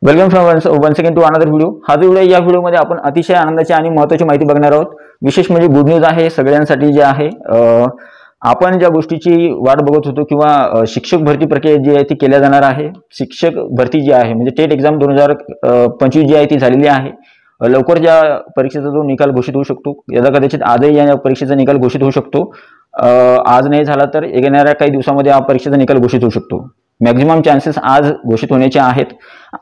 Welcome once again to another video. हा जो video या व्हिडिओमध्ये आपण अतिशय आनंदाची आणि महत्त्वाची माहिती बघणार आहोत। विशेष म्हणजे गुड न्यूज आहे सगळ्यांसाठी जे आहे। आपण ज्या गोष्टीची वाट बघत होतो किंवा शिक्षक भरती प्रक्रिया जी आहे ती केल्या जाणार आहे। शिक्षक भरती जी आहे म्हणजे टेट एक्झाम 2025 जी आहे ती झालेली आहे। लवकर ज्या परीक्षेचा जो निकाल घोषित होऊ शकतो, याचा कदाचित आजही या परीक्षेचा निकाल घोषित होऊ शकतो। आज नाही झाला तर येणाऱ्या काही दिवसांमध्ये या परीक्षेचा निकाल घोषित होऊ शकतो। मॅक्झिमम चान्सेस आज घोषित होण्याचे आहेत।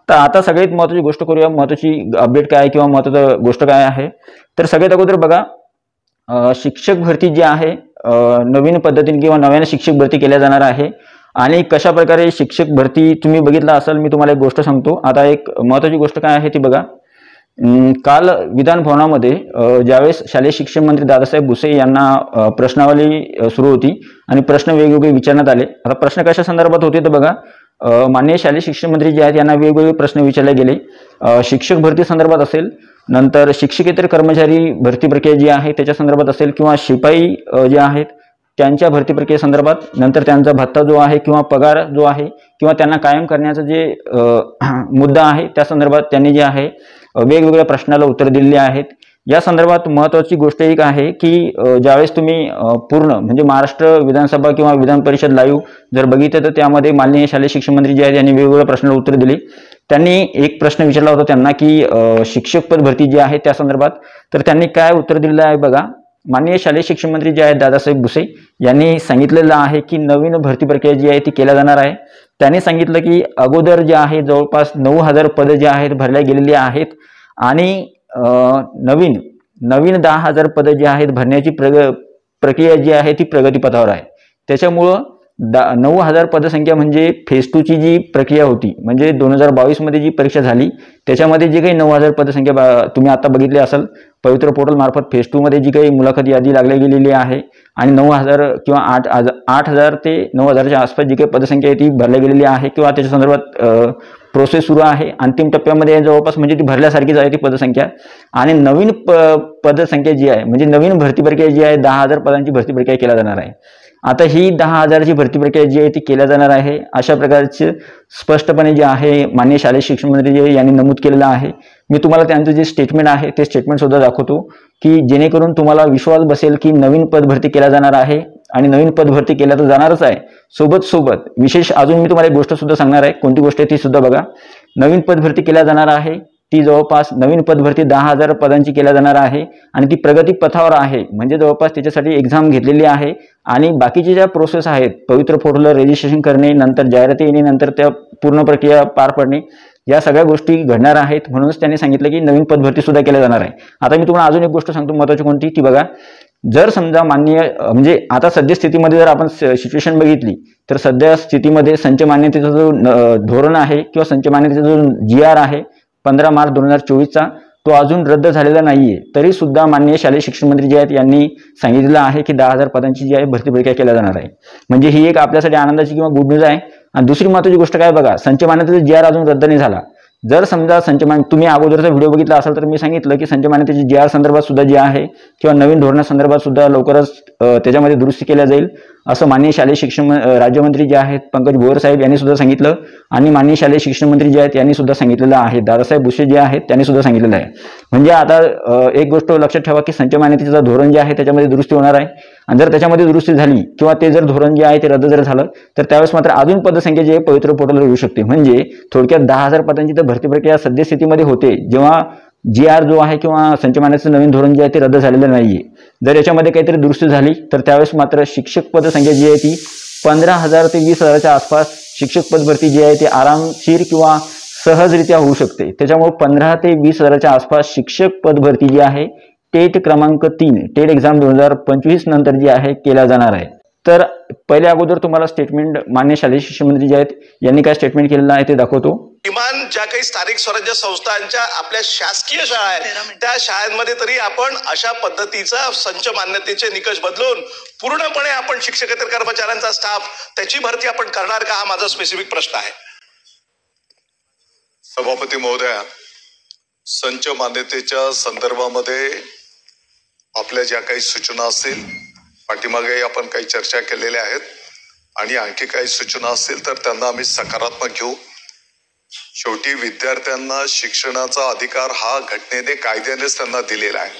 आता सगळ्यात महत्त्वाची गोष्ट करूया, महत्त्वाची अपडेट काय किंवा महत्त्वाची गोष्ट काय आहे। तर सगळ्यात अगोदर बघा, शिक्षक भरती जी आहे नवीन पद्धतीने किंवा नव्याने शिक्षक भरती केल्या जाणार आहे। आणि कशा प्रकारे शिक्षक भरती तुम्ही बघितलं असेल, मी तुम्हाला एक गोष्ट सांगतो। आता एक महत्त्वाची गोष्ट काय आहे ती बघा, काल विधान भवनामध्ये ज्यावेळेस शालेय शिक्षण मंत्री दादासाहेब भुसे यांना प्रश्नावली सुरू होती आणि प्रश्न वेगवेगळे विचारण्यात आले। आता प्रश्न कशा संदर्भात होते तर बघा, माननीय शालेय शिक्षण मंत्री जे आहेत यांना वेगवेगळे प्रश्न विचारले गेले। शिक्षक भरती संदर्भात असेल, नंतर शिक्षकेतर कर्मचारी भरती प्रक्रिया जी आहे त्याच्या संदर्भात असेल, किंवा शिपाई जे आहेत त्यांच्या भरती प्रक्रिये संदर्भात, नंतर त्यांचा भत्ता जो आहे किंवा पगार जो आहे किंवा त्यांना कायम करण्याचा जे मुद्दा आहे त्या संदर्भात त्यांनी जे आहे वेगवेगळ्या प्रश्नाला उत्तर दिलेली आहेत। या संदर्भात महत्त्वाची गोष्ट एक आहे की ज्यावेळेस तुम्ही पूर्ण म्हणजे महाराष्ट्र विधानसभा किंवा विधान परिषद लाईव्ह जर बघितलं तर त्यामध्ये माननीय शालेय शिक्षण मंत्री जे आहेत यांनी वेगवेगळ्या प्रश्नाला उत्तर दिली। त्यांनी एक प्रश्न विचारला होता त्यांना की शिक्षक पद भरती जी आहे त्या संदर्भात, तर त्यांनी काय उत्तर दिलेलं आहे बघा। माननीय शालेय शिक्षण मंत्री जे आहेत दादासाहेब भुसे यांनी सांगितलेलं आहे की नवीन भरती प्रक्रिया जी आहे ती केल्या जाणार आहे। त्यांनी सांगितलं की अगोदर जे आहे जवळपास 9000 पदे जे आहेत भरल्या गेलेली आहेत आणि नवीन 10,000 पदे जी आहेत भरण्याची प्रक्रिया जी आहे ती प्रगतीपथावर आहे। त्याच्यामुळं 9000 पदसंख्या म्हणजे फेज 2 ची जी प्रक्रिया होती, म्हणजे 2022 मध्ये जी परीक्षा झाली त्याच्यामध्ये जी काही 9000 पदसंख्या तुम्ही आता बघितली असेल पवित्र पोर्टल मार्फत, फेज 2 मध्ये जी काही मुलाखत यादी लागली गेलेली आहे आणि 9000 किंवा 8000 ते 9000च्या आसपास जी काही पदसंख्या आहे ती भरल्या गेलेली आहे किंवा त्याच्या संदर्भात प्रोसेस सुरू आहे। अंतिम टप्प्यामध्ये जवळपास म्हणजे ती भरल्यासारखीच आहे ती पदसंख्या। आणि नवीन पदसंख्या जी आहे म्हणजे नवीन भरती प्रक्रिया जी आहे 10,000 पदांची भरती प्रक्रिया केल्या जाणार आहे। आता ही 10,000 ची भरती प्रक्रिया जी आहे ती केल्या जाणार आहे अशा प्रकारचे स्पष्टपणे जे आहे माननीय शालेय शिक्षण मंत्री जे यांनी नमूद केलेलं आहे। मी तुम्हाला त्यांचं जे स्टेटमेंट आहे ते स्टेटमेंट सुद्धा दाखवतो की जेणेकरून तुम्हाला विश्वास बसेल की नवीन पद भरती केल्या जाणार आहे आणि नवीन पद भरती केल्या तर जाणारच आहे। सोबत विशेष अजून मी तुम्हाला एक गोष्ट सुद्धा सांगणार आहे, कोणती गोष्ट आहे ती सुद्धा बघा। नवीन पद भरती केल्या जाणार आहे, ती जवळपास नवीन पद भरती 10,000 पदांची केल्या जाणार आहे आणि ती प्रगती पथावर आहे, म्हणजे जवळपास त्याच्यासाठी एक्झाम घेतलेली आहे। आणि बाकीचे ज्या प्रोसेस आहेत पवित्र पोर्टलला रजिस्ट्रेशन करणे, नंतर जाहिराती येणे, नंतर त्या पूर्ण प्रक्रिया पार पडणे, या सगळ्या गोष्टी घडणार आहेत। म्हणूनच त्यांनी सांगितलं की नवीन पद भरती सुद्धा केल्या जाणार आहे। आता मी तुम्हाला अजून एक गोष्ट सांगतो महत्त्वाची, कोणती ती बघा। जर समजा माननीय म्हणजे आता सध्या स्थितीमध्ये जर आपण सिच्युएशन बघितली तर सध्या स्थितीमध्ये संच मान्यतेचा जो धोरण आहे किंवा संच मान्यतेचा जो GR आहे 15 मार्च 2024चा, तो अजून रद्द झालेला नाहीये। तरी सुद्धा माननीय शालेय शिक्षण मंत्री जे आहेत यांनी सांगितलेलं आहे की 10,000 पदांची जी आहे भरती प्रक्रिया केल्या जाणार आहे। म्हणजे ही एक आपल्यासाठी आनंदाची किंवा गुड न्यूज आहे। आणि दुसरी महत्त्वाची गोष्ट काय बघा, संच मान्यतेचा GR अजून रद्द नाही झाला। जर समजा तुम्ही अगोदरचा व्हिडिओ बघितला असेल तर मी सांगितलं की संच मान्यतेची GR संदर्भात सुद्धा जे आहे किंवा नवीन धोरणासंदर्भात सुद्धा लवकरच त्याच्यामध्ये दुरुस्ती केल्या जाईल असं माननीय शालेय शिक्षण राज्यमंत्री जे आहेत पंकज भोयर साहेब यांनी सुद्धा सांगितलं आणि माननीय शालेय शिक्षण मंत्री जे आहेत यांनी सुद्धा सांगितलेलं आहे, दादासाहेब भुसे जे आहेत त्यांनी सुद्धा सांगितलेलं आहे। म्हणजे आता एक गोष्ट लक्षात ठेवा की संच मान्यतेचं धोरण जे आहे त्याच्यामध्ये दुरुस्ती होणार आहे आणि जर त्याच्यामध्ये दुरुस्ती झाली किंवा ते जर धोरण जे आहे ते रद्द जर झालं तर त्यावेळेस मात्र अजून पदसंख्या जी आहे पवित्र पोर्टलवर येऊ शकते। म्हणजे थोडक्यात 10,000 पदांची तर भरती प्रक्रिया सद्यस्थितीमध्ये होते जेव्हा GR जो आहे किंवा संच मान्यतेचं नवीन धोरण जे आहे ते रद्द झालेलं नाहीये। जर याच्यामध्ये काहीतरी दुरुस्ती झाली तर त्यावेळेस मात्र शिक्षक पदसंख्या जी आहे ती 15,000 ते 20,000च्या आसपास शिक्षक पद भरती जी आहे ती आरामशीर किंवा सहजरित्या होऊ शकते। त्याच्यामुळे 15 ते 20,000च्या आसपास शिक्षक पद भरती जी आहे टेट क्रमांक 3 टेट एक्झाम 2025 नंतर जी आहे केल्या जाणार आहे। तर पहिले अगोदर तुम्हाला स्टेटमेंट माननीय शालेय शिक्षण मंत्री जे आहेत यांनी काय स्टेटमेंट केलेलं आहे ते दाखवतो। किमान ज्या काही स्थानिक स्वराज्य संस्थांच्या आपल्या शासकीय शाळा आहेत त्या शाळांमध्ये तरी आपण अशा पद्धतीचा संच मान्यतेचे निकष बदलून पूर्णपणे आपण शिक्षकेतर कर्मचाऱ्यांचा स्टाफ त्याची भरती आपण करणार का, हा माझा स्पेसिफिक प्रश्न आहे। सभापती महोदया, संच मान्यतेच्या संदर्भामध्ये आपल्या ज्या काही सूचना असतील पाठीमागे आपण काही चर्चा केलेल्या आहेत आणि आणखी काही सूचना असतील तर त्यांना आम्ही सकारात्मक घेऊ। शेवटी विद्यार्थ्यांना शिक्षणाचा अधिकार हा घटनेने कायद्यानेच त्यांना दिलेला आहे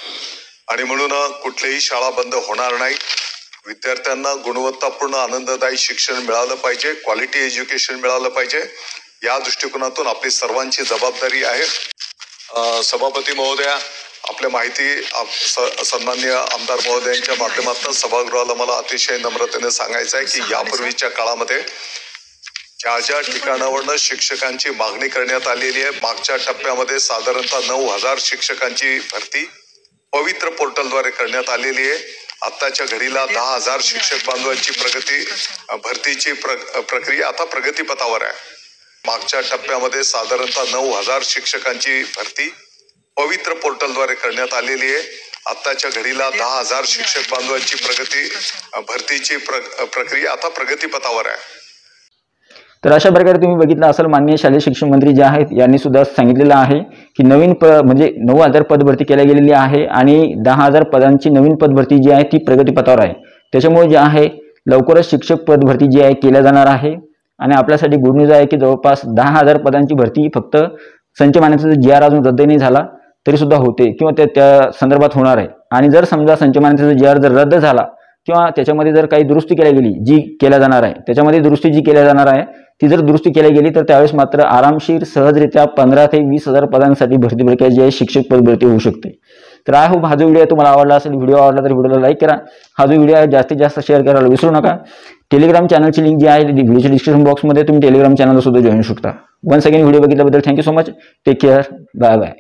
आणि म्हणून कुठलीही शाळा बंद होणार नाही. विद्यार्थ्यांना गुणवत्तापूर्ण आनंददायी शिक्षण मिळालं पाहिजे, क्वालिटी एज्युकेशन मिळालं पाहिजे. या दृष्टिकोनातून आपली सर्वांची जबाबदारी आहे. सभापती महोदया, आपल्या माहिती सन्माननीय आमदार महोदयांच्या माध्यमातून सभागृहाला मला अतिशय नम्रतेने सांगायचं आहे की यापूर्वीच्या काळामध्ये ज्या ज्या ठिकाणावरनं शिक्षकांची मागणी करण्यात आलेली आहे, मागच्या टप्प्यामध्ये साधारणतः 9,000 शिक्षकांची भरती पवित्र पोर्टलद्वारे करण्यात आलेली आहे. आताच्या घडीला 10,000 शिक्षक बांधवांची भरतीची प्रक्रिया आता प्रगतीपथावर आहे. मागच्या टप्प्यामध्ये साधारणतः 9,000 शिक्षकांची भरती पवित्र पोर्टलद्वारे करण्यात आलेली आहे. आताच्या घडीला 10,000 शिक्षक बांधवांची भरतीची प्रक्रिया आता प्रगतीपथावर आहे. तर अशा प्रकारे तुम्ही बघितलं असेल, माननीय शालेय शिक्षण मंत्री जे आहेत यांनी सुद्धा सांगितलेलं आहे की नवीन म्हणजे 9,000 पद भरती केल्या गेलेली आहे आणि 10,000 पदांची नवीन पद भरती जी आहे ती प्रगतीपथावर आहे. त्याच्यामुळे जे आहे लवकरच शिक्षक पद भरती जी आहे केल्या जाणार आहे. आणि आपल्यासाठी गुड न्यूज आहे की जवळपास 10,000 पदांची भरती फक्त संच मान्यतेचा जी आर अजून रद्द नाही झाला तरी सुद्धा होते किंवा त्या संदर्भात होणार आहे. आणि जर समजा संच मान्यतेचा जी आर जर रद्द झाला किंवा त्याच्यामध्ये जर काही दुरुस्ती केल्या गेली जी केल्या जाणार आहे, त्याच्यामध्ये दुरुस्ती जी केल्या जाणार आहे ती जर दुरुस्ती केली गेली तर त्यावेळेस मात्र आरामशीर सहजरित्या 15,000 ते 20,000 पदांसाठी भरती प्रक्रिया जी आहे शिक्षक पद भरती होऊ शकते. तर आय होप हा जो व्हिडिओ तुम्हाला आवडला असेल, व्हिडिओ आवडला तर व्हिडिओला लाईक करा. हा जो व्हिडिओ आहे जास्तीत जास्त शेअर करायला विसरू नका. टेलिग्राम चॅनलची लिंक जी आहे ती व्हिडिओच्या डिस्क्रिप्शन बॉक्समध्ये तुम्ही टेलिग्राम चॅनलला सुद्धा जॉईन शकता. वन्स अगेन व्हिडिओ बघितल्याबद्दल thank you so much. Take care. Bye bye.